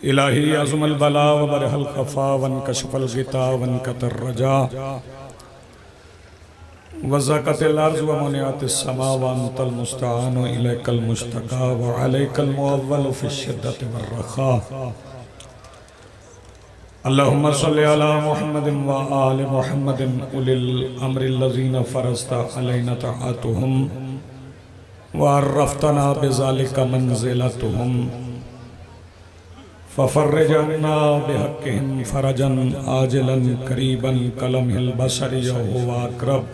इलाही अज़मल बला व बरहल खफा वन कशफल गिता वन कतर रजा वज़कतिल अर्ज़ व मुनियातिस समा व अंतल मुस्तआन व इलैकल मुश्तका व अलैकल मुअव्वल फ़ी शिद्दति वर रखा। अल्लाहुम्मा सल्लि अला मुहम्मदिन व आलि मुहम्मदिन उलिल अम्रिल लज़ीना फ़रज़ता अलैना तआतुहुम व अर्रफ़तना बिज़ालिका मंज़िलतहुम फ़फ़र्रिज अन्ना बिहक़्क़िहिम फ़रजन आजिलन क़रीबन कलमहिल बसरि हुवा अक़रब।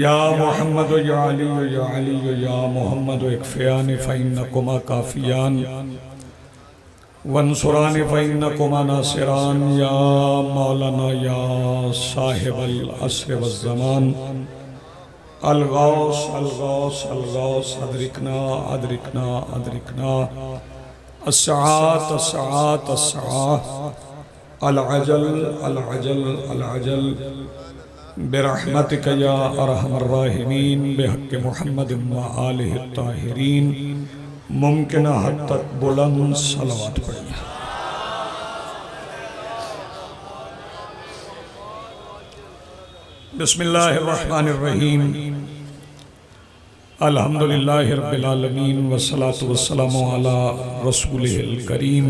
या मुहम्मद या अली या मुहम्मद इक्फ़ियानि फ़इन्नकुमा काफ़ियान वंसुरानि फ़इन्नकुमा नासिरान। या मौलाना या साहिबल अस्र वज़्ज़मान अल-गौस अल-गौस अल-गौस अदरिकना अदरिकना अदरिकना अस्सआत अस्सआत अस्सआत अल-अजल अल-अजल अल-अजल बिरहमतिका या अरहमर राहिमीन बिहक़्क़ि मुहम्मदिन व आलिहि त्ताहिरीन। मुमकिन हद तक बुलंद सलावत पढ़िए। बिस्मिल्लाहिर रहमानिर रहीम। अल्हम्दुलिल्लाहि रब्बिल आलमीन वस्सलातु वस्सलामु अला रसूलिहिल करीम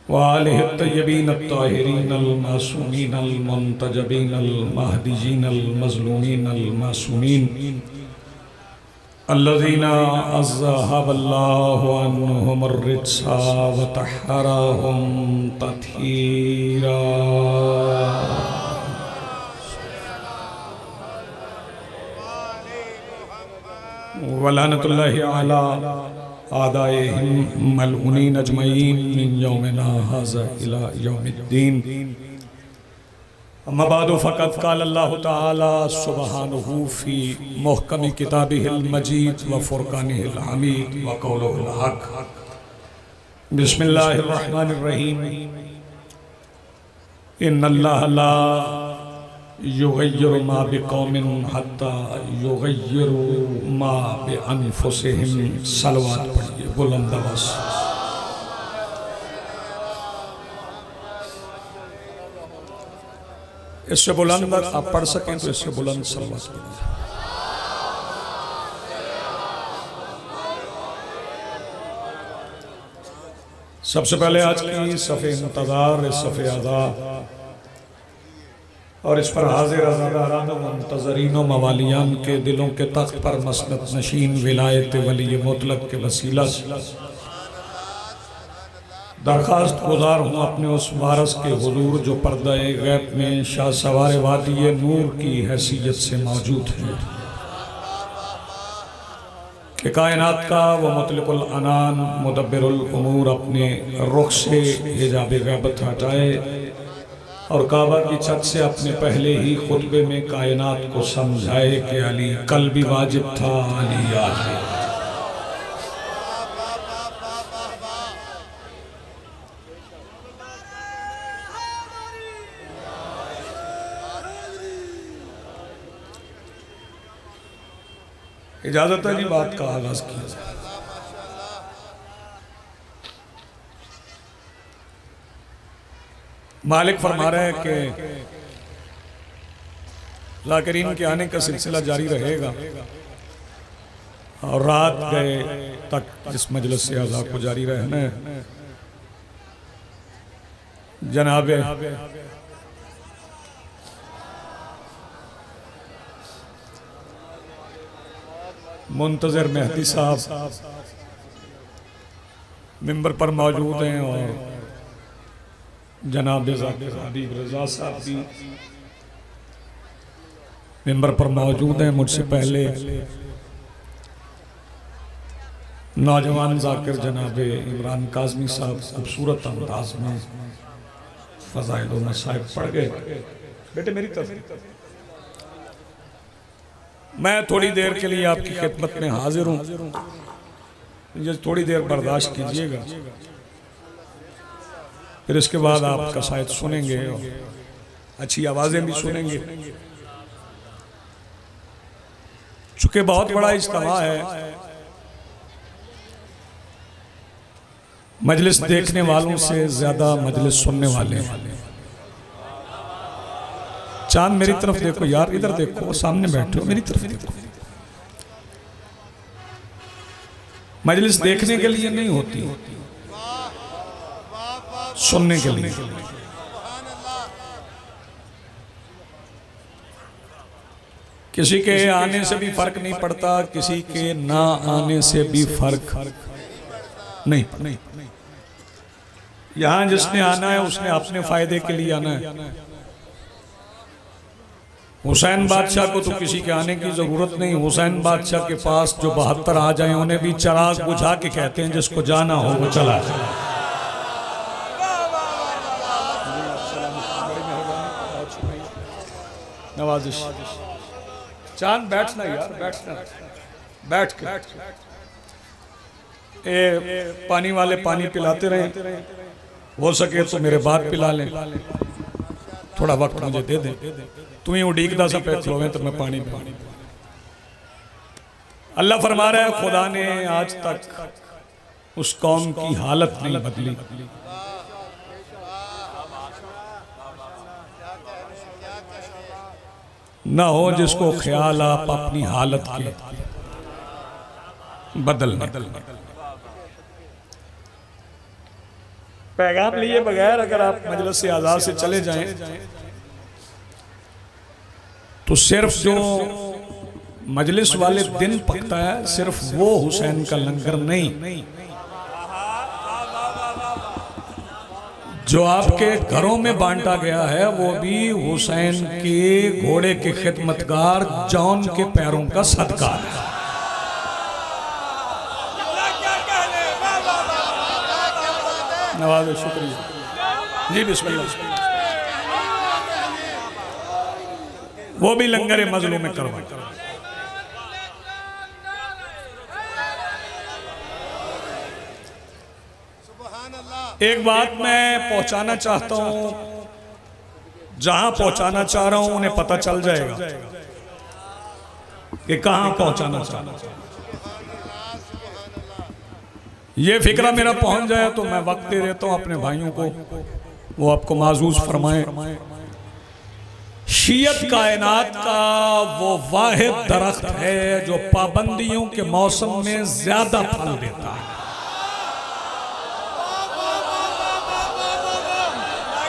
व आलिहि तय्यबीन अत्ताहिरीन अल मासूमीन अल मुंतजबीन अल महदीयीन अल मज़लूमीन अल मासूमीन अल्लज़ीना अज़हबल्लाहु अन्हुमुर रिज्सा व तहहरहुम तत्हीरा। वलानतुल्लाहि अला आदाइहिम मलऊनीन अजमईन मिन यौमिना हाज़ा इला यौमिद्दीन। अम्मा बादु फ़क़द क़ाल अल्लाहु तआला सुब्हानहु फ़ी मुहकम किताबिहिल मजीद व फ़ुरक़ानिहिल हमीद व क़ौलुहुल हक़। बिस्मिल्लाहिर रहमानिर रहीम। इन्नल्लाह ला युग़य्यिरु मा बिक़ौमिन हत्ता युग़य्यिरु मा बिअन्फ़ुसिहिम। सलवात पढ़िए बुलंद आवाज़। इससे बुलंद आप पढ़ सकें तो इससे बुलंद सलवात पढ़िए। सबसे पहले आज की सफ़े इंतज़ार सफ़े अदा और इस पर हाजिर अज़ादारान व मुंतज़रीन व मवालियान के दिलों के तख्त पर मसनद नशीन विलायत वली मुतलक के वसीला दरख्वास्त गुजार हूँ अपने उस वारस के हुजूर जो पर्दा-ए गैब में शाह सवार वादी नूर की हैसियत से मौजूद है कि कायनात का व मुतलिकुल अनान मुदब्बिरुल उमूर अपने रुख से हिजाब गैबत हटाए और काबा की छत से अपने पहले ही खुतबे में कायनात को समझाए कि अली कल भी वाजिब था, अली आज भी। इजाजत है जी बात का आगाज किया जाए। मालिक फरमा रहे हैं कि ज़ाकिरीन के आने का सिलसिला जारी रहेगा और रात गए तक जिस मजलिस से अज़ा को जारी रहना है। जनाबे मुंतज़िर मेहदी साहब मिंबर पर मौजूद हैं और जनाब हबीब रज़ा साहब भी मिंबर पर मौजूद हैं। मुझसे पहले नौजवान ज़ाकिर जनाब इमरान काज़मी साहब खूबसूरत अंदाज में फ़ज़ाइल व मसाइब पढ़ गए। बेटे मेरी तरफ मैं थोड़ी देर के लिए आपकी खिदमत में हाजिर हूँ, मुझे थोड़ी देर बर्दाश्त कीजिएगा। फिर इसके बाद आप कसायद सुनेंगे और अच्छी आवाज़ें भी सुनेंगे। चूँकि बहुत बड़ा इज्तिमा है मजलिस देखने वालों से ज्यादा मजलिस सुनने वाले हैं। चांद मेरी तरफ देखो यार, इधर देखो, सामने बैठे हो, मेरी तरफ देखो। मजलिस देखने के लिए नहीं होती, सुनने के लिए। किसी के आने से भी फर्क नहीं पड़ता, किसी के ना आने से भी फर्क नहीं। यहां जिसने आना है उसने अपने फायदे के लिए आना है। हुसैन बादशाह को तो किसी के आने की जरूरत नहीं। हुसैन बादशाह के पास जो 72 आ जाए उन्हें भी चिराग बुझा के कहते हैं जिसको जाना हो वो चला जाए। नवाजिश चांद बैठना यार, बैठना, बैठ के पानी वाले पानी पिलाते रहे, हो सके तो मेरे बाद पिला लें, थोड़ा वक्त मुझे दे दें। तुम्हें उड़ीकदा सा पे खलोवे तो मैं पानी पानी। अल्लाह फरमा रहा है खुदा ने आज तक उस कौम की हालत नहीं बदली। ना हो जिसको ख्याल आप अपनी हालत के बदल। पैगाम लिए बगैर अगर आप मजलिस से आजाद से चले जाएं तो सिर्फ जो मजलिस वाले दिन पकता है सिर्फ वो हुसैन का लंगर नहीं, जो आपके घरों में बांटा गया है वो भी हुसैन के घोड़े के खिदमतगार जॉन के पैरों का सदका है। नवाज शुक्रिया जी, बिस्मिल्लाह। वो भी लंगर मजलूम में करवा। एक बात मैं पहुंचाना चाहता हूं, जहां पहुंचाना चाह रहा हूं उन्हें पता चल जाएगा कि कहां पहुंचाना चाह रहा हूं। ये फिक्रा मेरा पहुंच जाए तो मैं वक्त दे देता हूं अपने भाइयों को, वो आपको माजूज फरमाए। शियत कायनात का वो वाहिद दरख्त है जो पाबंदियों के मौसम में ज्यादा फल देता है।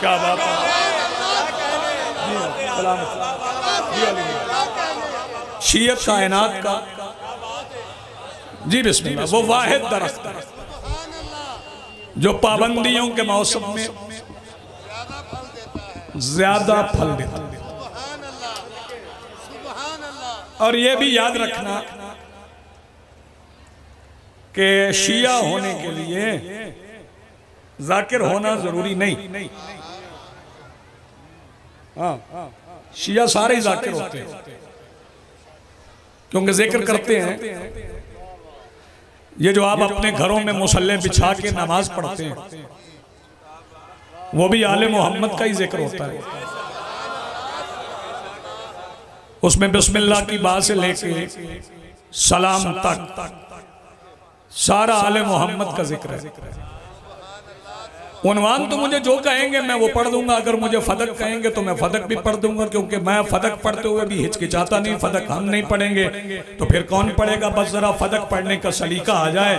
क्या बात है शियत कायनात का जी, बिस्मिल्लाह। वो वाहिद दरख्त है जो पाबंदियों के मौसम में ज्यादा फल देता है। और ये भी याद रखना कि शिया होने के लिए जाकिर होना जरूरी नहीं। हाँ, शिया सारे ही जाकिर होते हैं क्योंकि जिक्र करते हैं। ये जो आप अपने घरों में मुसल्ले बिछा के नमाज पढ़ते हैं वो भी आले मोहम्मद का ही जिक्र होता है। उसमें बिस्मिल्लाह की बात से लेके सलाम तक सारा आले मोहम्मद का जिक्र है। उन्वान तो मुझे जो कहेंगे मैं वो पढ़ दूंगा, अगर मुझे फदक कहेंगे तो मैं फदक भी पढ़ दूंगा, क्योंकि मैं फदक पढ़ते हुए भी हिचकिचाता नहीं। फदक हम नहीं पढ़ेंगे तो फिर कौन पढ़ेगा? बस जरा फदक पढ़ने का सलीका आ जाए।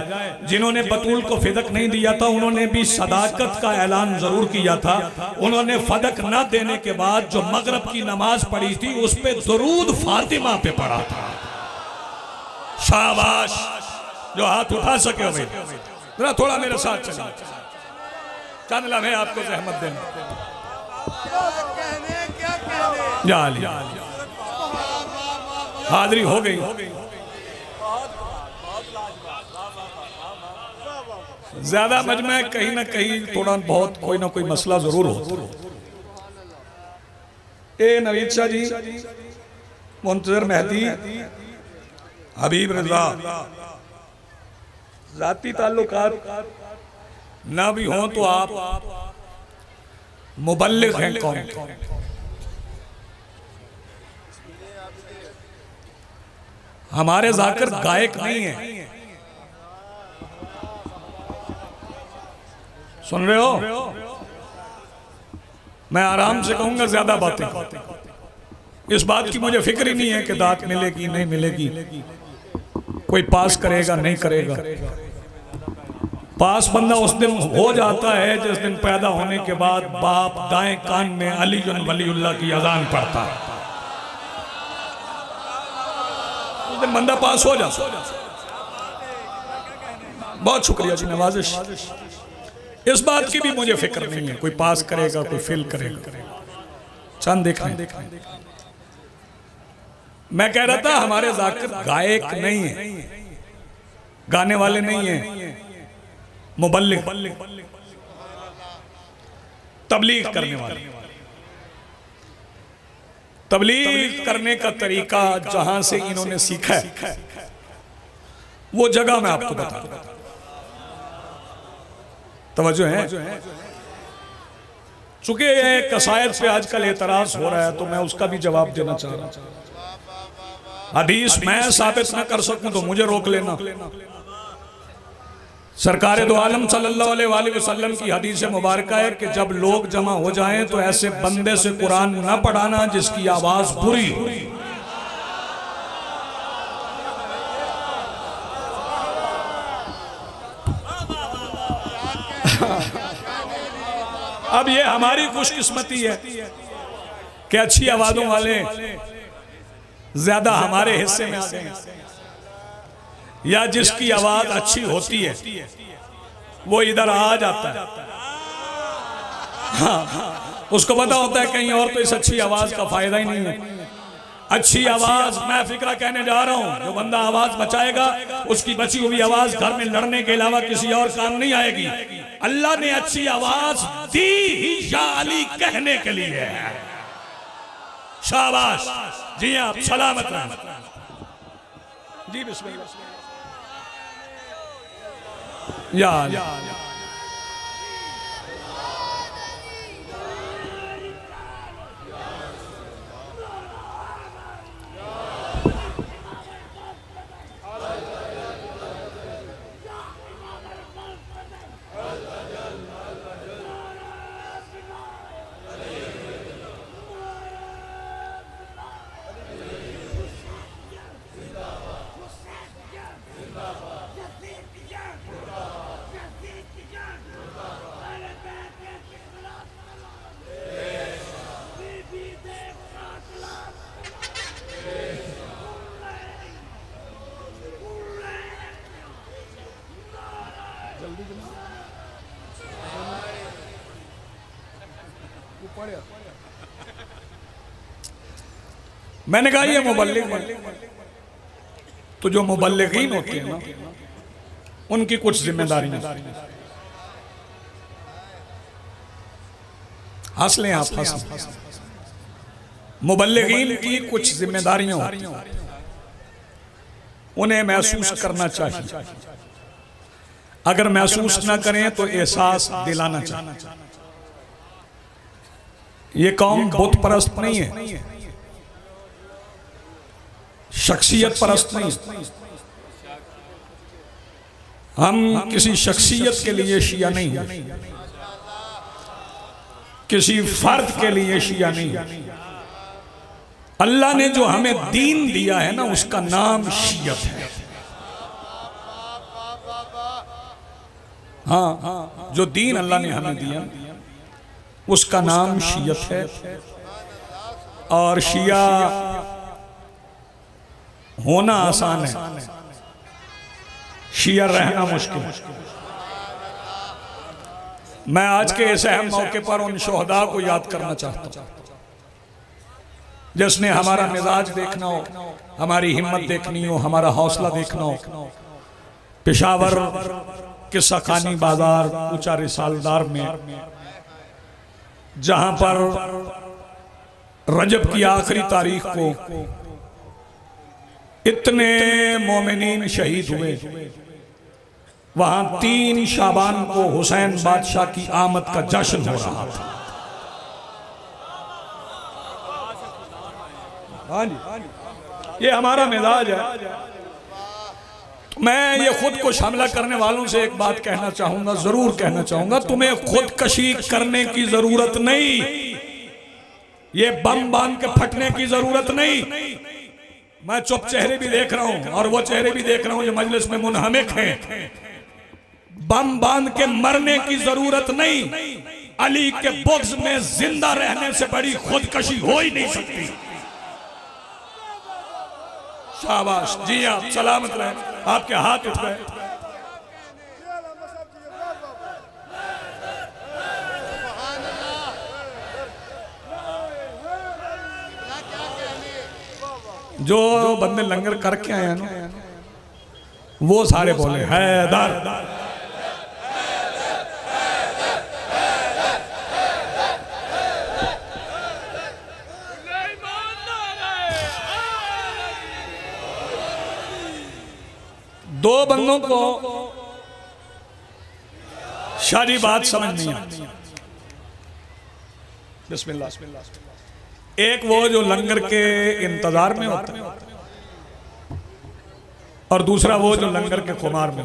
जिन्होंने बतूल को फदक नहीं दिया था उन्होंने भी सदाकत का ऐलान जरूर किया था। उन्होंने फदक न देने के बाद जो मगरब की नमाज पढ़ी थी उस पे दुरूद फातिमा पे पढ़ा था। शाबाश, जो हाथ उठा सके भाई जरा थोड़ा मेरे साथ चलिए, चंद लम्हे आपको जहमत देना। हाजिरी हो गई। ज्यादा मजमे कहीं ना कहीं थोड़ा बहुत कोई ना कोई मसला जरूर हो। ए नवीद शाह जी, मुंतजर मेहदी, हबीब रजा, जाती ताल्लुकात ना भी हो तो आप मुबल्लिग हैं कौन? हमारे जाकिर गायक नहीं है। सुन रहे हो? मैं आराम से कहूंगा, ज्यादा बातें। इस बात की मुझे फिक्र ही नहीं है कि दात मिलेगी नहीं मिलेगी, कोई पास करेगा नहीं करेगा। पास बंदा उस दिन हो जाता है जिस दिन पैदा होने के बाद बाप दाएं कान में अली वलीउल्लाह की अजान पढ़ता है, उस दिन बंदा पास हो जाता। बहुत शुक्रिया जी, नवाजिश। इस बात की भी मुझे फिक्र नहीं है कोई पास करेगा कोई फेल करेगा, चंद देखना। मैं कह रहा था हमारे जाकिर गायक नहीं है, गाने वाले नहीं है, मुबल्लिग तबलीग करने वाले। तबलीग करने का तरीका जहां से इन्होंने सीखा है वो जगह मैं आपको बता दूं। तवज्जो है? चूंकि कसायद पे आजकल एतराज हो रहा है तो मैं उसका भी जवाब देना चाह रहा हूं। हदीस मैं साबित न कर सकूं तो मुझे रोक लेना। सरकार दो आलम सल्लल्लाहु अलैहि वसल्लम की हदीस मुबारका है कि जब लोग जमा हो जाएं तो ऐसे बंदे से कुरान न पढ़ाना जिसकी आवाज बुरी हो। अब ये हमारी खुशकिस्मती है कि अच्छी आवाजों वाले ज्यादा हमारे हिस्से में आ गए, या जिसकी आवाज अच्छी होती है वो इधर आ जाता है। हाँ, उसको पता होता है कहीं और तो इस अच्छी आवाज का फायदा ही नहीं है। अच्छी आवाज, मैं फिक्रा कहने जा रहा हूं, जो बंदा आवाज बचाएगा उसकी बची हुई आवाज घर में लड़ने के अलावा किसी और काम नहीं आएगी। अल्लाह ने अच्छी आवाज दी ही या अली कहने के लिए है। शाबाश जी, आप सलामत रहें जी। बिस्मिल्लाह या मैंने कहा ये मुबल्लिग है, तो जो मुबल्लिगीन होते हैं ना उनकी कुछ जिम्मेदारियां। हंस लें आप, हंस। मुबल्लिगीन की कुछ जिम्मेदारियां होती हैं, उन्हें महसूस करना चाहिए। अगर महसूस ना करें तो एहसास दिलाना चाहिए। ये कौम बुत परस्त नहीं है, शख्सियत परस्त नहीं। हम किसी शख्सियत के लिए शिया नहीं, किसी फर्द के लिए शिया नहीं। अल्लाह ने जो हमें दीन दिया है ना उसका नाम शियत है। हाँ, जो दीन अल्लाह ने हमें दिया उसका नाम शियत है। और शिया होना आसान है, शिया रहना मुश्किल। मैं आज के इस अहम मौके पर उन शोहदा को याद करना चाहता हूं जिसने हमारा मिजाज देखना हो, हमारी हिम्मत देखनी हो, हमारा हौसला देखना हो। पेशावर किस्सा खानी बाजार ऊंचा रिसालदार में जहां पर रजब की आखिरी तारीख को इतने मोमिनीन शहीद हुए, वहां 3 शाबान को हुसैन बादशाह की आमद का जश्न हो रहा था। ये हमारा मिजाज है। मैं ये खुद को शामिल करने वालों से एक बात कहना चाहूंगा, जरूर कहना चाहूंगा, तुम्हें खुदकशी करने की जरूरत नहीं, ये बम बांध के फटने की जरूरत नहीं। मैं चुप चेहरे भी देख रहा हूं और वो चेहरे भी देख रहा हूं जो मजलिस में मुनहमिक हैं। बम बांध के मरने की जरूरत नहीं। अली के बुग़्ज़ में जिंदा रहने से बड़ी खुदकशी हो ही नहीं सकती। शाबाश जी, आप सलामत रहे, आपके हाथ उठ गए। जो बंदे लंगर करके आए हैं ना, वो सारे बोले हैदर। दो बंदों को शादी बात समझ नहीं आती। बिस्मिल्लाह। एक वो जो लंगर के इंतजार में होता है और दूसरा वो जो लंगर के खुमार में।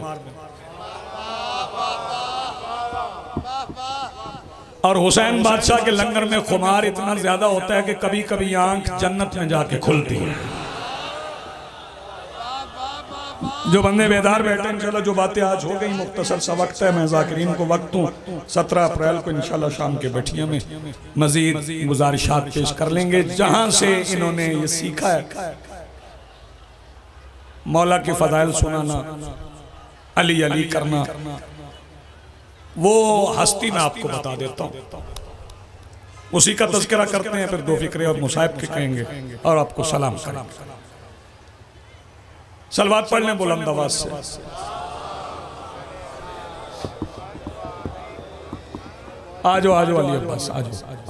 और हुसैन बादशाह के लंगर में खुमार इतना ज्यादा होता है कि कभी कभी आंख जन्नत में जाके खुलती है। जो बंदे बेदार बैठे इंशाल्लाह, जो बातें आज हो गई, मुख्तसर सा वक्त है, मैं ज़ाकिरीन को वक्त दूं। 17 अप्रैल को इंशाल्लाह शाम के बैठिया में मजीद गुजारिशात पेश कर लेंगे, जहां से इन्होंने ये सीखा है मौला के फजाइल सुनाना, अली अली करना। वो हस्ती मैं आपको बता देता हूँ, उसी का तज़किरा करते हैं, फिर दो फिक्रे और मुसाहिब के कहेंगे और आपको सलाम करेंगे। सलवात पढ़ लें बुलंद आवाज से। आजो आजो अली अब्बास,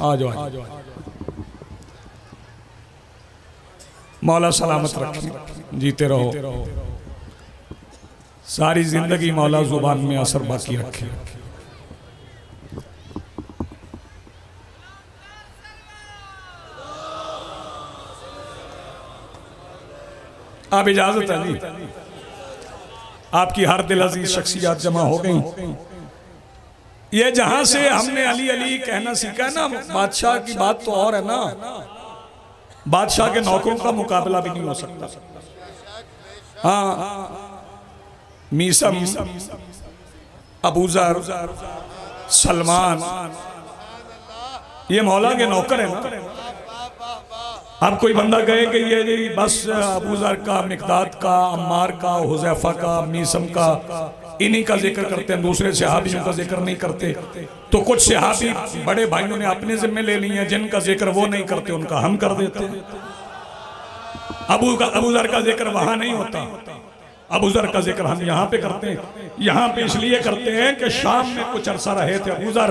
आजो आजो। मौला सलामत रखे, जीते रहो, सारी जिंदगी मौला जुबान में असर बाकी रखे। आप इजाजत है जी, आपकी हर दिल अजीज शख्सियात जमा हो गई। ये जहां से हमने अली अली कहना सीखा है ना, बादशाह की बात तो और है ना, बादशाह के नौकरों का मुकाबला भी नहीं हो सकता। हाँ, मीसम, अबूजर, सलमान, ये मौला के नौकर है ना। अब कोई बंदा कहे कि ये बस अबूजर का, मिकदाद का, अम्मार का, हुज़ैफा का, मीसम का, इन्हीं का जिक्र करते हैं, दूसरे सहाबियों का जिक्र नहीं करते। तो कुछ सहाबी बड़े भाइयों ने अपने जिम्मे ले लिए हैं, जिनका जिक्र वो नहीं करते उनका हम कर देते हैं। अबूजर का जिक्र वहां नहीं होता, अबूजर का जिक्र हम यहाँ पे करते हैं। यहाँ पे इसलिए करते हैं कि शाम में कुछ अरसा रहे थे अबूजर,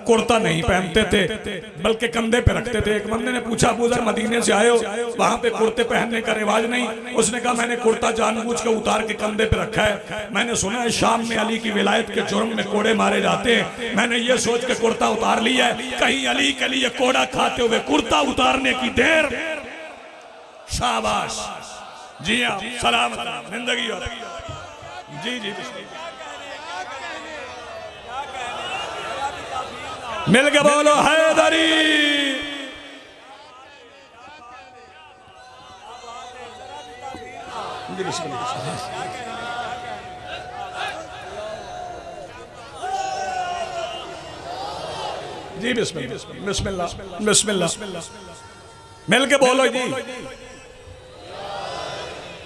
कुर्ता नहीं पहनते थे बल्कि कंधे पे रखते थे। एक बंदे ने पूछा, अबूजर मदीने से आए हो, वहां पे कुर्ते पहनने का रिवाज नहीं। उसने कहा, मैंने कुर्ता जानबूझ के उतार के कंधे पे रखा है। मैंने सुना है शाम में अली की विलायत के जुर्म में कोड़े मारे जाते हैं, मैंने ये सोच के कुर्ता उतार लिया है, कहीं अली के लिए कोड़ा खाते हुए कुर्ता उतारने की देर। शाबाश जी, हाँ, सलामत जिंदगी हो। जी जी, मिल के बोलो हैदरी। जी बिस्मिल्लाह बिस्मिल्लाह बिस्मिल्लाह, मिल के बोलो जी।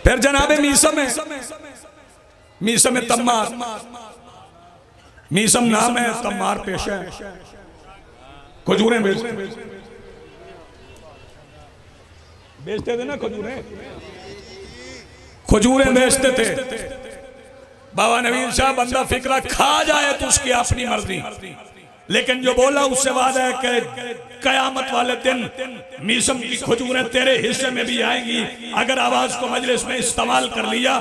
फिर जनाबे मीसम है, मीसम है तम्मार, मीसम नाम है, तम्मार पेशा है। खजूरें बेचते थे ना, खजूरें बेचते थे। बाबा नवीन शाह, बंदा फिक्रा खा जाए तो उसकी अपनी मर्जी, लेकिन जो बोला उससे वादा है कि कयामत वाले दिन मीसम की खजूरें तेरे हिस्से में भी आएंगी। अगर आवाज को मजलिस में इस्तेमाल कर लिया।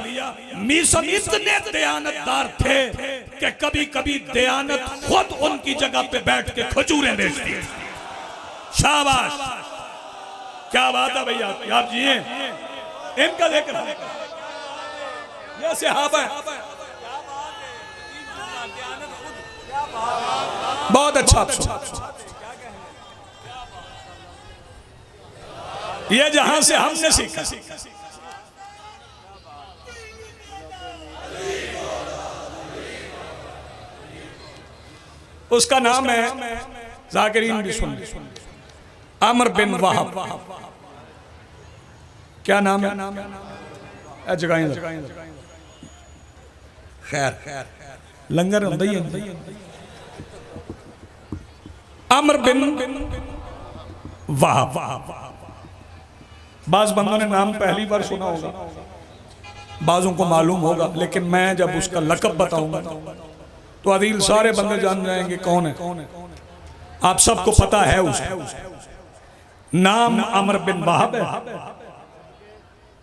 मीसम इतने दयानतदार थे कि कभी कभी दयानत खुद उनकी जगह पे बैठ के खजूरें बेचती है। शाबाश, क्या बात है भैया, आप जिए। इनका जिक्र ये सहाबा है। बहुत अच्छा। ये जहां से हमने सीखा। उसका नाम है, जाकिरीन भी सुन, अमर बिन वहाब। क्या नाम है? जगाएं खैर लंगर अमर बिन वहाब। बाज बंदों ने नाम पहली बार सुना होगा, बाजों को मालूम होगा, लेकिन मैं जब उसका लक़ब बताऊंगा तो अदील सारे बंदे जान जाएंगे कौन है। आप सबको पता है उसका नाम अमर बिन वहाब है,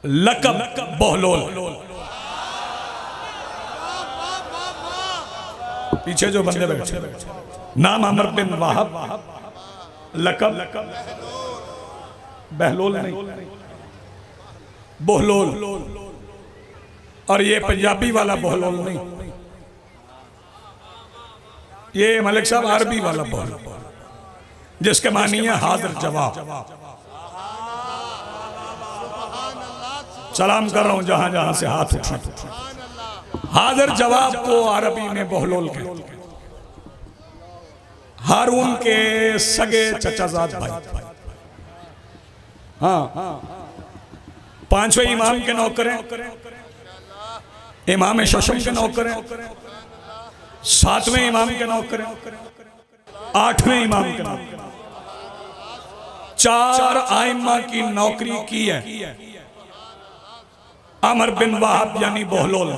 लक़ब बहलोल। पीछे जो बंदे बैठे, नाम अमर बिन वहाब, लक़ब बहलोल नहीं, बहलोल। और ये पंजाबी वाला बहलोल नहीं, ये मलिक साहब अरबी वाला बहलोल, जिसके मानी है हाजिर जवाब। सलाम कर रहा हूं जहां जहां से हाथ उठा। हाजिर जवाब को अरबी में बहलोल कहते हैं। हारून के सगे चचाजाद भाई, हाँ, पांचवें इमाम के नौकर हैं, इमाम शशम के नौकर हैं, सातवें इमाम के नौकर हैं, आठवें इमाम के नौकर, चार आइम्मा की नौकरी की है अमर बिन वहाब यानी बहलोल।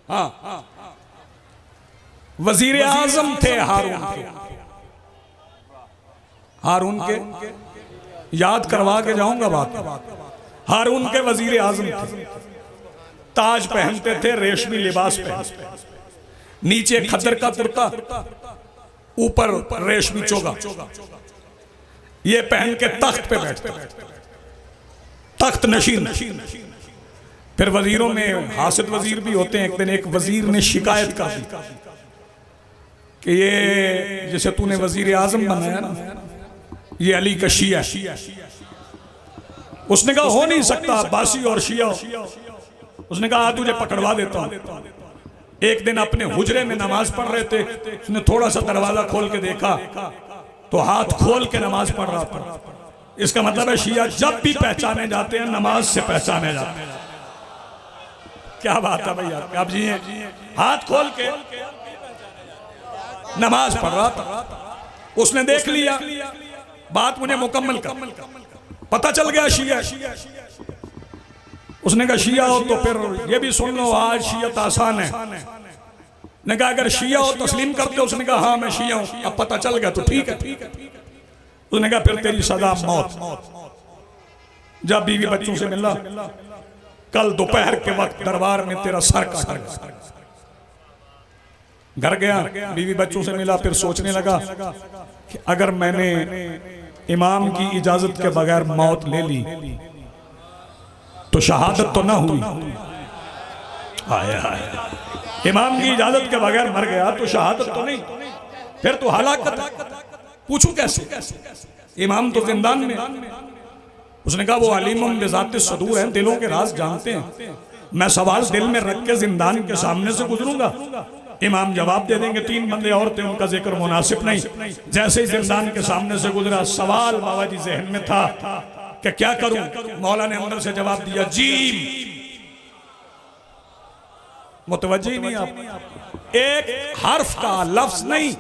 हाँ, वजीर आजम थे हारून के। हारून के याद करवा के जाऊंगा बात। हारून के वजीर आजम थे, ताज पहनते थे, रेशमी लिबास पहनते, नीचे खद्दर का कुर्ता, ऊपर रेशमी चोगा, ये पहन के तख्त पे बैठते, तख्त नशीन। फिर वजीरों में हासिद वजीर भी होते हैं। एक दिन एक वजीर ने शिकायत कर दी कि ये जैसे तूने वजीर आजम बनाया ना, ये अली का शिया। उसने कहा हो नहीं सकता, अब्बासी और शिया। उसने कहा तुझे पकड़वा देता हूं। एक दिन अपने हुजरे में नमाज पढ़ रहे थे, उसने थोड़ा सा दरवाजा खोल के देखा तो हाथ खोल के नमाज पढ़ रहा था। इसका मतलब है शिया जब भी पहचाने जाते हैं नमाज से पहचाने जाते हैं। क्या बात है भैया, आप जी हैं, हाथ खोल के नमाज पढ़ रहा था। उसने देख लिया, बात मुझे मुकम्मल कर, पता चल गया शिया। उसने कहा शिया हो तो फिर ये भी सुन लो, आज शियत आसान है। ने कहा अगर शिया हो तस्लीम करते हो? उसने कहा हाँ मैं शिया हूं। अब पता चल गया तो ठीक है। उसने कहा फिर तेरी सजा मौत। जब बीवी बच्चों से मिला, कल दोपहर के वक्त दरबार में तेरा सर काटा गया। घर गया, बीवी बच्चों से मिला, फिर सोचने लगा कि अगर मैंने इमाम की इजाजत के बगैर मौत ले ली तो शहादत तो ना हुई। हाय हाय, इमाम की इजाजत के बगैर मर गया तो शहादत तो नहीं, फिर तो हलाकत। पूछूं कैसे? इमाम तो जिंदान में। उसने कहा वो अलीमुम बिज़ातिस सदूर हैं, दिलों के राज जानते हैं। मैं सवाल दिल में रख के जिंदान के सामने से गुजरूंगा, इमाम जवाब दे देंगे। तीन बंदे और थे, उनका जिक्र मुनासिब नहीं। जैसे ही जिंदान के सामने से गुजरा, सवाल बाबा जी जहन में था कि क्या करूं। मौला ने अंदर से जवाब दिया जीम। मुतवज्जे ही नहीं आप, एक हर्फ का लफ्ज नहीं,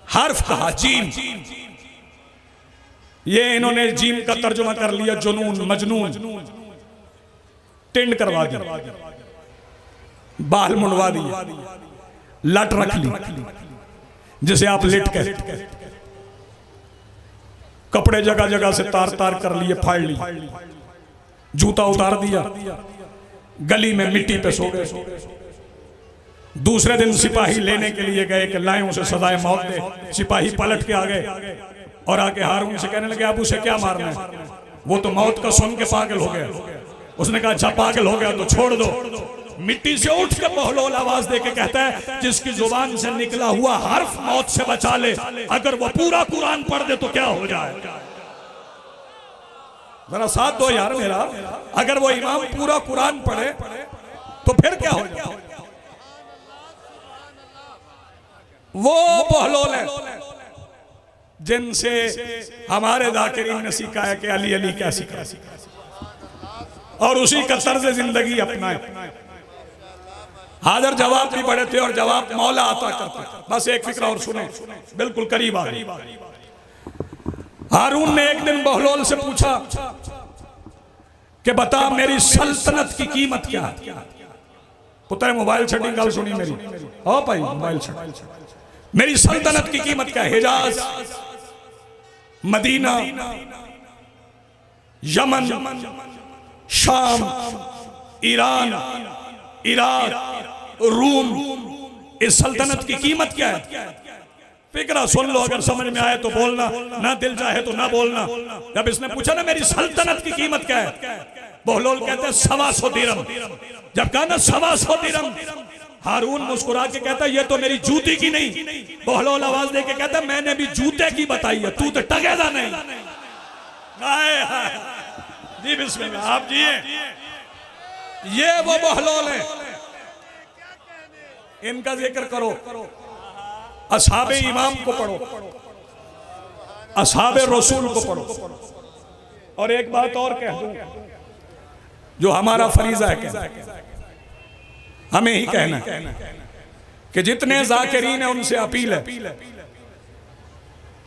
हर्फ कहा जीम। ये इन्होंने जीम का तर्जुमा कर लिया जुनून, मजनून। टिंड करवा दी, बाल मुंडवा दिए, लट रख ली जिसे आप लिट कहते, कपड़े जगह जगह से तार तार कर लिए, फाड़ ली, जूता उतार दिया, गली में मिट्टी पे सो गए। दूसरे दिन सिपाही लेने के लिए गए कि लाएं उसे सजाए मौत दे। सिपाही पलट के आ गए और आके हारून से कहने लगे अब उसे क्या मारना है, वो तो मौत का सुन के पागल हो गया। उसने कहा अच्छा पागल हो गया तो छोड़ दो। मिट्टी से उठ के बहलोल आवाज दे के कहता है जिसकी जुबान से निकला हुआ हर्फ मौत से बचा ले, अगर वो पूरा कुरान पढ़ दे तो क्या हो जाए। जरा साथ दो यार मेरा, अगर वो इमाम पूरा कुरान पढ़े तो फिर क्या हो जाए। वो बहलोल है जिनसे हमारे जाकिरीन ने सीखा है कि अली अली क्या सीखा, और उसी का तर्ज जिंदगी अपनाए। हाजर जवाब भी बड़े थे और जवाब मौला आता करते। बस एक फिक्र और सुने, बिल्कुल करीब आ गई। हारून ने एक दिन बहलोल से पूछा कि बता मेरी सल्तनत की कीमत क्या है। पुत्र मोबाइल छड़ी गल सुनी मेरी, ओ भाई मोबाइल छड़ी, मेरी सल्तनत की कीमत क्या है। हिजाज, मदीना, यमन, शाम, ईरान, इराक, रूम, इस सल्तनत की कीमत क्या है। फिक्रा सुन लो, अगर समझ में आए तो बोलना, ना दिल चाहे तो ना बोलना। जब इसने पूछा ना मेरी सल्तनत की कीमत क्या है, बहलोल कहते हैं 125 दिरहम। जब कहा ना 125 दिरहम, हारून मुस्कुरा के कहता है ये तो मेरी जूती की नहीं। बहलोल आवाज दे के कहता है मैंने भी जूते की बताई है, तू तो टगेदा नहीं। जी बिस्मिल्लाह, आप जिए। ये वो बहलोल है, इनका जिक्र करो। असहाबे इमाम को पढ़ो, असहाबे रसूल को पढ़ो। और एक बात और कह दूं, जो हमारा फरीजा है, हमें ही कहना कि जितने जाकिरीन हैं उनसे अपील है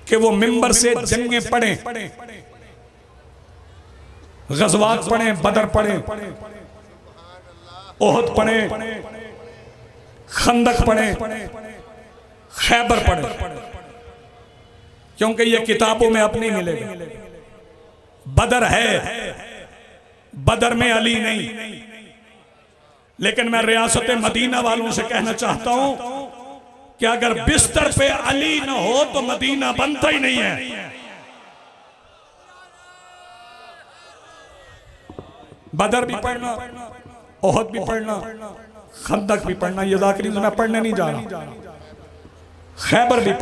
कि वो मिंबर से जंगें पढ़ें, गज़वात पढ़ें, बदर पढ़ें, ओहद पढ़ें, खंदक पढ़ें, खैबर पढ़ें, क्योंकि ये किताबों में अब नहीं मिलेगा। बदर है, बदर में अली नहीं, लेकिन मैं रियासत मदीना वालों से कहना चाहता हूं कि अगर बिस्तर पे अली न हो तो मदीना बनता ही नहीं है। बदर भी पढ़ना, ओहद भी पढ़ना, खंदक भी पढ़ना। ये जाकिरीन मैं पढ़ने नहीं जा रहा, खैबर भी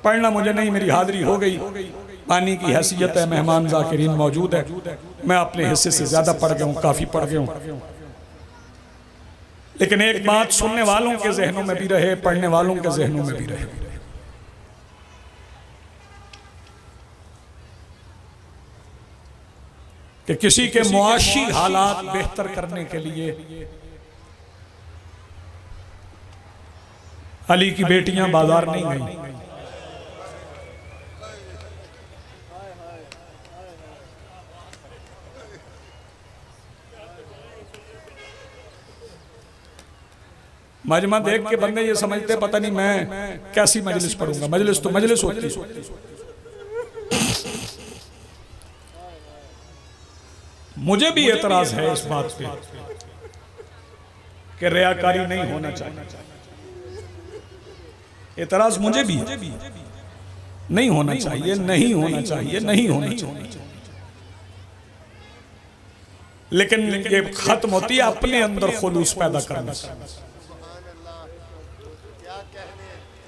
पढ़ना मुझे नहीं, मेरी हाजिरी हो गई, पानी की हैसियत है, मेहमान जाकिरीन मौजूद है, मैं अपने हिस्से से ज्यादा पढ़ गया हूँ, काफी पढ़ गया हूँ। लेकिन एक बात सुनने वालों के जहनों में भी रहे, पढ़ने वालों के जहनों में भी रहे, कि किसी के मुआशी हालात बेहतर करने के लिए अली की बेटियां बाजार नहीं गई। मजमा देख के बंदे ये समझते पता नहीं मैं कैसी मजलिस पढ़ूंगा। मजलिस तो मजलिस होती है। मुझे भी एतराज है इस बात पे कि रियाकारी नहीं होना चाहिए। एतराज मुझे भी है, नहीं होना चाहिए, नहीं होना चाहिए, नहीं होना चाहिए। लेकिन ये खत्म होती है अपने अंदर खुलूस पैदा करने से,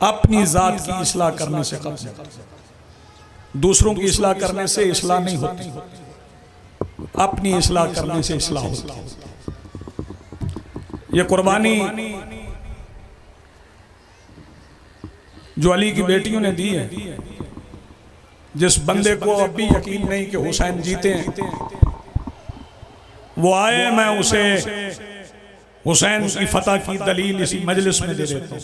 अपनी जात की इस्लाह करने से खत्म। दूसरों की इस्लाह करने से इस्लाह नहीं होती, अपनी इस्लाह करने से इस्लाह होती है। ये कुर्बानी जो अली की बेटियों ने दी है, जिस बंदे को अब भी यकीन नहीं कि हुसैन जीते हैं, वो आए, मैं उसे हुसैन की फतह की दलील इसी मजलिस में दे देता हूं।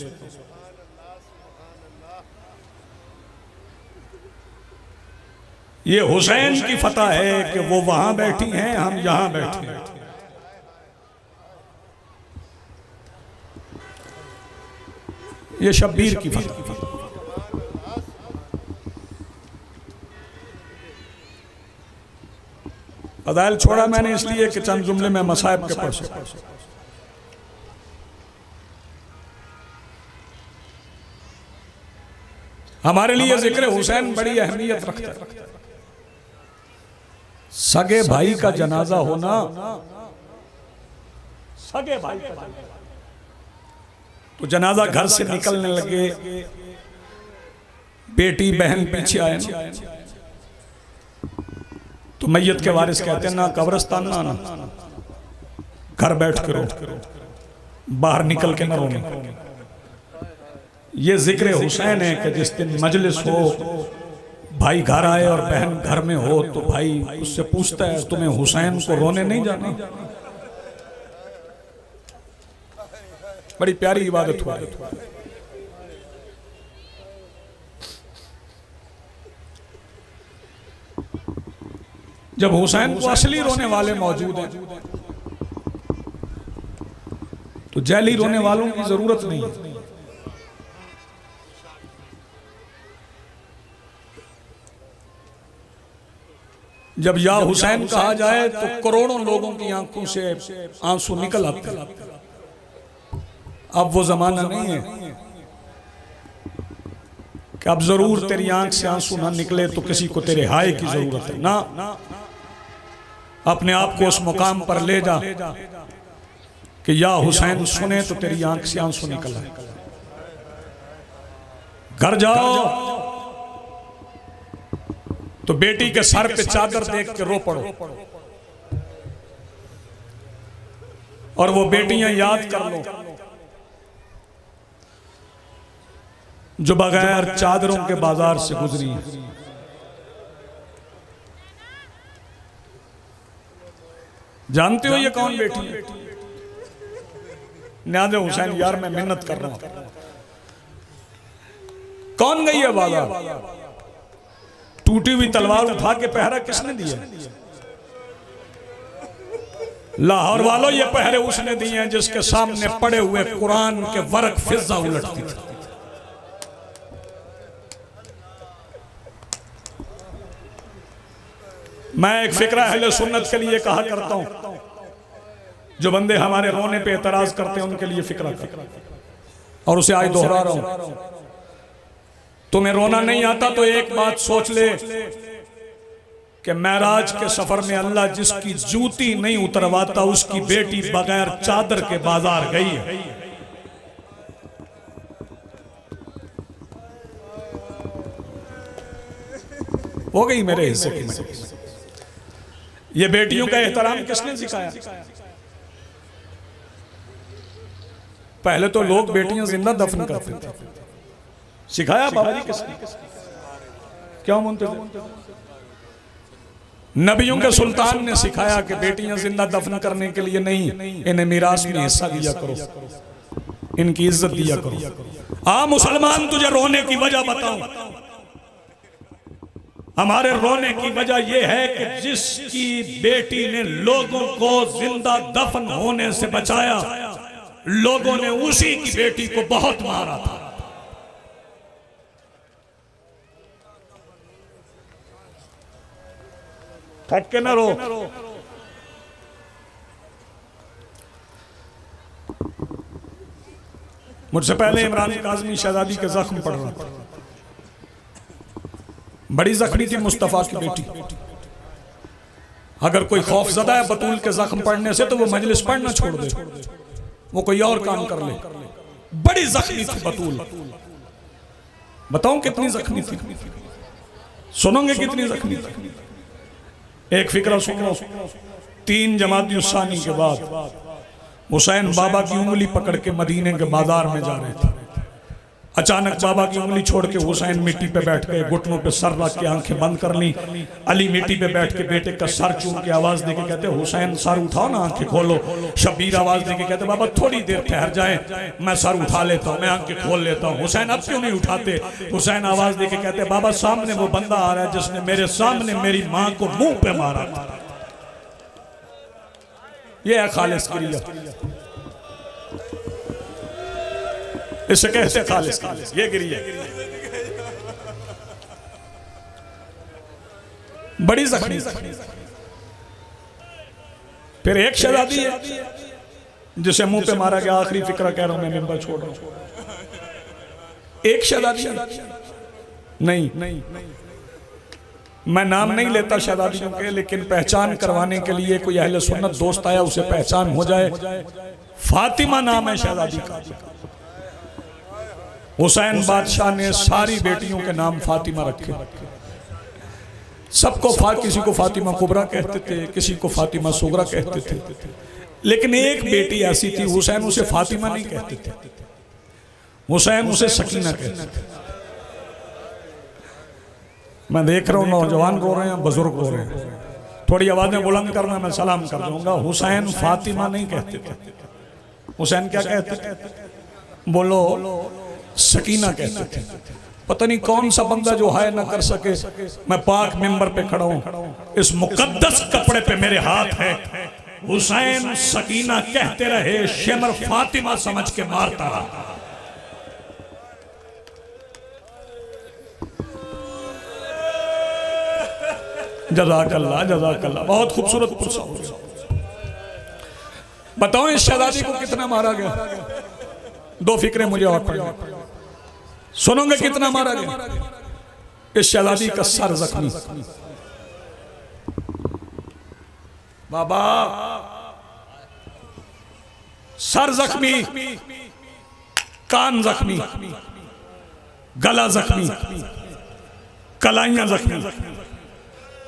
ये हुसैन की फतह है कि वो वहां बैठी हैं, हम यहां बैठे हैं। ये शब्बीर की फतह। फदाइल छोड़ा मैंने इसलिए कि चंद जुमले में मसाइब के पढ़ सकूं। हमारे लिए जिक्र हुसैन बड़ी अहमियत रखता है। सगे भाई का जनाजा होना, सगे भाई का तो जनाजा घर से निकलने लगे, बेटी बहन पीछे आए ना, तो मैयत के वारिस कहते हैं ना कब्रिस्तान ना आना, घर बैठ के रो, बाहर निकल के ना रोने। ये जिक्र हुसैन है कि जिस दिन मजलिस हो, भाई घर आए और बहन घर में हो, तो भाई उससे पूछता है तुम्हें हुसैन को रोने नहीं जाना। बड़ी प्यारी इबादत हुआ है। जब हुसैन को असली रोने वाले मौजूद हैं तो जैली रोने वालों की जरूरत नहीं है। जब या हुसैन कहा जाए तो करोड़ों लोगों की आंखों से आंसू निकल आते। अब वो जमाना नहीं है कि अब जरूर तेरी आंख से आंसू ना निकले तो किसी को तेरे हाय की जरूरत है ना। अपने आप को उस मुकाम पर ले जा कि या हुसैन सुने तो तेरी आंख से आंसू निकल आए। घर जाओ तो बेटी के सर पे चादर देख के रो पड़ो, और वो बेटियां याद कर लो जो बगैर चादरों के बाजार से गुजरी हैं। जानते हो ये कौन बेटी है? न्याज़े हुसैन यार मैं मिन्नत कर रहा हूं। कौन गई है बाजार? टूटी हुई तलवार उठा के पहरा किसने दिया? लाहौर वालों ये पहरे उसने दिए हैं जिसके सामने पड़े हुए कुरान के वर्क फिजा उलटती थी। मैं एक फिक्रा अहले सुन्नत के लिए कहा करता हूं, जो बंदे हमारे रोने पे एतराज करते हैं उनके लिए फिक्रा कर, और उसे आज दोहरा रहा हूं। तुम्हें रोना नहीं आता तो एक बात सोच ले कि मेराज के सफर में अल्लाह जिसकी जूती नहीं उतरवाता उसकी बेटी बगैर चादर के बाजार गई है। हो गई मेरे हिस्से की। ये बेटियों का एहतराम किसने सिखाया? पहले तो लोग बेटियां जिंदा दफन करते थे, सिखाया बाबा जी किसने? क्यों मुंतज़िर? नबियों के सुल्तान ने सिखाया कि बेटियां जिंदा दफन करने के लिए नहीं, इन्हें मिरास में हिस्सा दिया करो, इनकी इज्जत दिया करो। आ मुसलमान तुझे रोने की वजह बताऊं। हमारे रोने की वजह यह है कि जिसकी बेटी ने लोगों को जिंदा दफन होने से बचाया, लोगों ने उसी की बेटी को बहुत मारा था। थक के न रो। मुझसे पहले इमरान काज़मी शहजादी के जख्म पड़ रहा था। बड़ी जख्मी थी मुस्तफा की बेटी। अगर कोई खौफजदा है बतूल के जख्म पड़ने से तो वो मजलिस पढ़ना छोड़ दे, वो कोई और काम कर ले। बड़ी जख्मी थी बतूल। बताऊं कितनी जख्मी थी? सुनोगे कितनी जख्मी थी? एक फिक्रा सुनो। 3 जमाती उस्सानी के बाद हुसैन बाबा की उंगली पकड़ के मदीने के बाजार में जा रहे थे। अचानक बाबा की उंगली छोड़ के हुसैन मिट्टी पे बैठ गए, घुटनों पे सर रख के आंखें बंद कर ली। अली मिट्टी पे बैठ के बेटे का सर चूम के आवाज देके कहते हुसैन सर उठाओ ना, आंखें खोलो। शबीर आवाज देके कहते बाबा थोड़ी देर ठहर जाए, मैं सर उठा लेता हूँ, मैं आंखें खोल लेता हूँ। हुसैन अब क्यों नहीं उठाते? हुसैन आवाज देके कहते बाबा सामने वो बंदा आ रहा है जिसने मेरे सामने मेरी माँ को मुंह पे मारा था। ये है खालिस क्रिया, इसे कहते खालिस खालिस। ये गिरी है बड़ी जख्मी। फिर एक शहजादी है जिसे मुंह पे मारा गया। आखिरी फिक्रा कह रहा हूं, मैं मिंबर छोड़ रहा हूं। एक शहजादी नहीं, मैं नाम नहीं लेता शहजादियों के, लेकिन पहचान करवाने के लिए कोई अहले सुन्नत दोस्त आया उसे पहचान हो जाए। फातिमा नाम है शहजादी का। हुसैन बादशाह ने सारी बेटियों के नाम फातिमा रखे। सबको किसी को फातिमा कुबरा कहते थे, किसी को फातिमा सुगरा कहते थे, लेकिन एक बेटी ऐसी थी हुसैन उसे फातिमा नहीं कहते थे, हुसैन उसे सकीना कहते थे। मैं देख रहा हूं नौजवान रो रहे हैं, बुजुर्ग रो रहे हैं, थोड़ी आवाजें बुलंद करना, मैं सलाम कर दूंगा। हुसैन फातिमा नहीं कहते थे, हुसैन क्या कहते थे? बोलो, सकीना कहते थे। पता नहीं कौन सा बंदा जो हाय ना कर सके। मैं पाक मिंबर पे खड़ा हूं, इस मुकद्दस कपड़े पे मेरे हाथ है, हुसैन सकीना कहते रहे, शेमर फातिमा समझ के मारता रहा। जज़ाकल्लाह जज़ाकल्लाह, बहुत खूबसूरत पुरसा। बताओ इस शहजादी को कितना मारा गया? दो फिक्रें मुझे और पढ़नी, सुनोगे कितना मारा गया? इस शहजादी का सर जख्मी, बाबा सर जख्मी, कान जख्मी, गला जख्मी, कलाइयां जख्मी।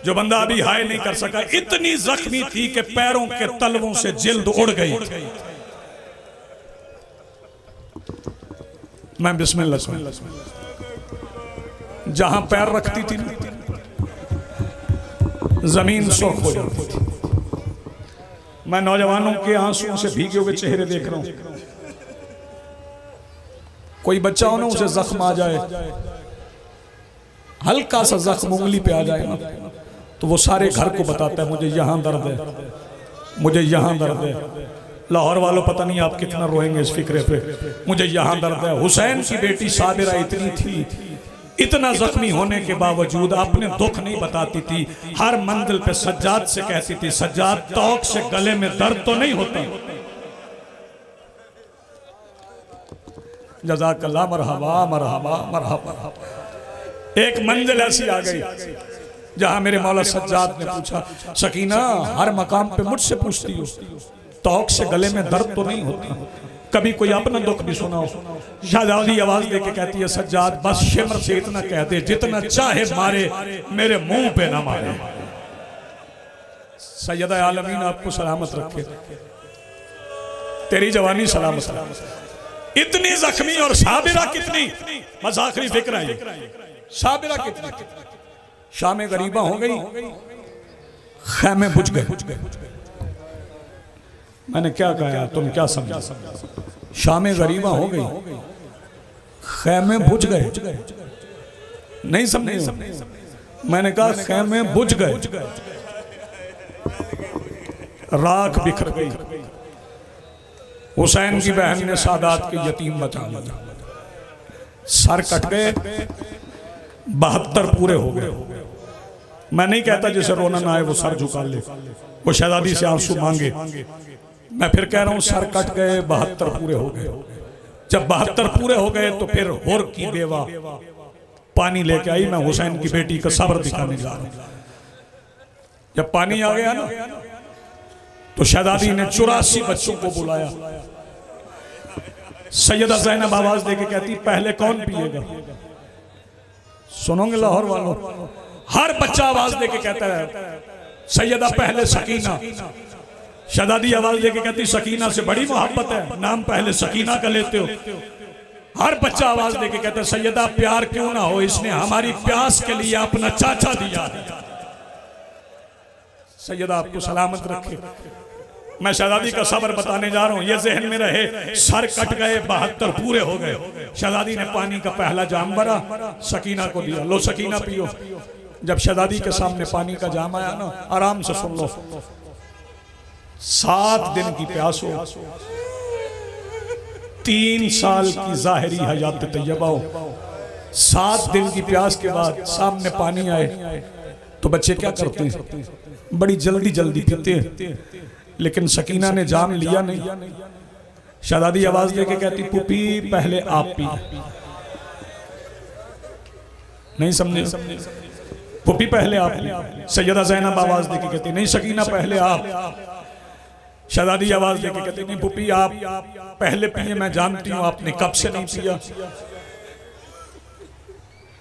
जो बंदा अभी हाय नहीं कर सका, इतनी जख्मी थी कि पैरों के तलवों से जिल्द उड़ गई। मैं बिस्मिल्लाह, जहां पैर रखती थी जमीन सुर्ख हो जाती थी। मैं नौजवानों के आंसुओं से भीगे हुए चेहरे देख रहा हूं। कोई बच्चा हो ना, उसे जख्म आ जाए, हल्का सा जख्म उंगली पे आ जाए ना, तो वो सारे घर को बताता है मुझे यहां दर्द है, मुझे यहां दर्द है। लाहौर वालों पता नहीं आप कितना रोएंगे इस फिक्रे पे, मुझे यहां दर्द है। हुसैन की बेटी साबिरा इतनी थी, इतना जख्मी होने के बावजूद अपने दुख नहीं बताती थी। हर मंजिल पे सज्जाद से कहती थी, सज्जाद तौक से गले में दर्द तो नहीं होता? जज़ाकल्लाह, मरहबा मरहबा मरहबा। एक मंजिल ऐसी आ गई जहां मेरे मौला सज्जाद ने पूछा, सकीना हर मकाम पे मुझसे पूछती हो, तौक से गले में दर्द तो नहीं होता? कभी कोई अपना दुख भी सुनाओ। शहजादी आवाज देके कहती है, सज्जाद बस शिमर से इतना कह दे, जितना चाहे मारे, मेरे मुंह पे ना मारे। सैयदा आलमीन आपको सलामत रखे, तेरी जवानी सलामत रखे। इतनी जख्मी और साबिरा कितनी, बस आखिरी फिक्र है, साबिरा कितनी, शाम गरीबा हो गई, खैमे बुझ गए। मैंने क्या कहा, तुम क्या समझा? शाम गरीबा हो गई, खैमे बुझ गए। नहीं समझे? मैंने कहा खैमे बुझ गए, राख बिखर गई। हुसैन की बहन ने सादात के यतीम बचा लिया, सर कट गए, 72 पूरे हो गए। मैं नहीं कहता जिसे रोना ना आए वो सर झुका ले, वो शहजादी से आंसू मांगे। मैं फिर कह रहा हूं सर कट गए, 72 पूरे हो गए। जब 72 पूरे हो गए तो फिर होर की बेवा पानी लेके आई। मैं हुसैन की बेटी का सब्र दिखाने जा रहा हूं। जब पानी आ गया ना, तो शहजादी ने 84 बच्चों को बुलाया। सैयदा ज़ैनब आवाज देके कहती, पहले कौन पिएगा? सुनोगे लाहौर वालों, हर बच्चा आवाज देके कहता है, सैयदा पहले सकीना। शहजादी आवाज देके कहती, सकीना से बड़ी मोहब्बत है, नाम पहले सकीना का लेते हो। हर बच्चा आवाज देके कहता है, सैयदा प्यार क्यों ना हो, इसने हमारी प्यास के लिए अपना चाचा दिया। सैयदा आपको सलामत रखे। मैं शहजादी का सब्र बताने जा रहा हूं, ये जहन में रहे। सर कट गए, 72 पूरे हो गए। शहजादी ने पानी का पहला जाम भरा, सकीना को दिया, लो सकीना पियो। जब शहजादी के सामने पानी का जाम आया ना, आराम से सुन लो, 7 दिन की प्यास हो, 3 साल की जाहिरी हयात तैयबा हो, 7 दिन की प्यास के बाद सामने पानी आए तो बच्चे क्या करते हैं? बड़ी जल्दी जल्दी पीते हैं। लेकिन सकीना ने जाम लिया नहीं। शहजादी आवाज देके कहती, पुपी पहले आप पी। नहीं समझे? पुपी पहले आप। सैयदा ज़ैनब आवाज देके कहती नहीं सकीना पहले आप। शहजादी आवाज देके कहती नहीं पुपी आप पहले पिए, मैं जानती हूं आपने कब से नहीं पिया।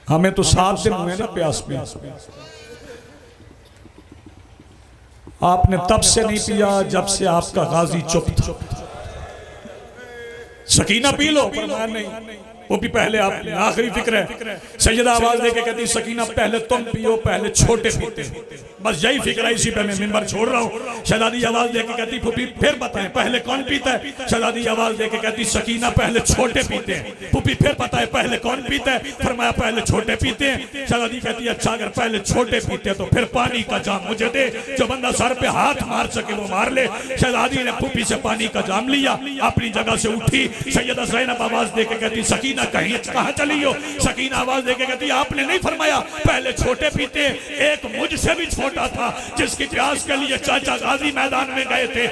हमें तो 7 दिन हुए ना प्यास में, आपने तब से नहीं पिया जब से आपका गाजी चुप था। सकीना पी लो, फरमाया नहीं वो भी पहले आप। आखिरी फिक्र है। सैयदा आवाज देके कहती सकीना पहले तुम पियो, पहले छोटे पीते। बस यही फिक्र है, इसी पे मैं मिंबर छोड़ रहा हूँ। शहजादी आवाज देके कहती फूफी फिर बताएं पहले कौन पीता है। शहजादी आवाज देके कहती सकीना पहले छोटे पीते हैं। फूफी फिर बताए पहले कौन पीता है। फरमाया पहले छोटे पीते हैं। शहजादी कहती अच्छा अगर पहले छोटे पीते हैं तो फिर पानी का जाम मुझे दे, जो बंदा सर पे हाथ मार सके वो मार ले। शहजादी ने फूफी से पानी का जाम लिया, अपनी जगह से उठी। सैयदा ज़ैनब आवाज देके कहती सकीना कहाँ चली हो। सकीना आवाज देके कहती आपने नहीं फरमाया पहले छोटे पीते। एक मुझसे भी छोटा था जिसकी प्यास के लिए चाचा गाजी मैदान में गए थे।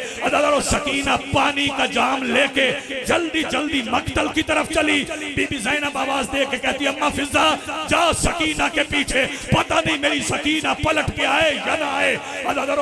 सकीना पानी का जाम लेके जल्दी जल्दी मक्तल की तरफ चली। बीबी ज़ैनब आवाज देके कहती अम्मा फिजा जा सकीना के पीछे, पता नहीं मेरी सकीना पलट के आए या ना आए।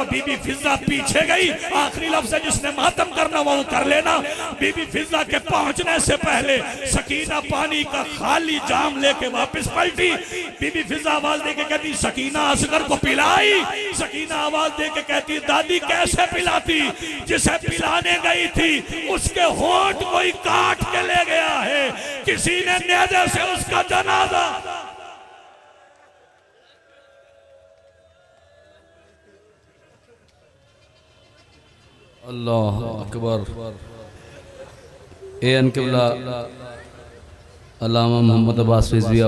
बीबी फिजा पीछे गई। आखिरी लफ्ज़ है जिसने मातम करना वो कर लेना। बीबी फिजा के पहुंचने से पहले सकीना पानी का खाली जाम लेके वापस पलटी। बीबी फिजा आवाज देके कहती सकीना असगर को पिलाई। सकीना आवाज देके कहती दादी कैसे पिलाती, जिसे पिलाने गई थी उसके होंठ कोई काट के ले गया है, किसी ने नेज़े से उसका जनाजा। अल्लाह अकबर। ए अनकिबला अल्लामा मोहम्मद अब्बास रिज़वी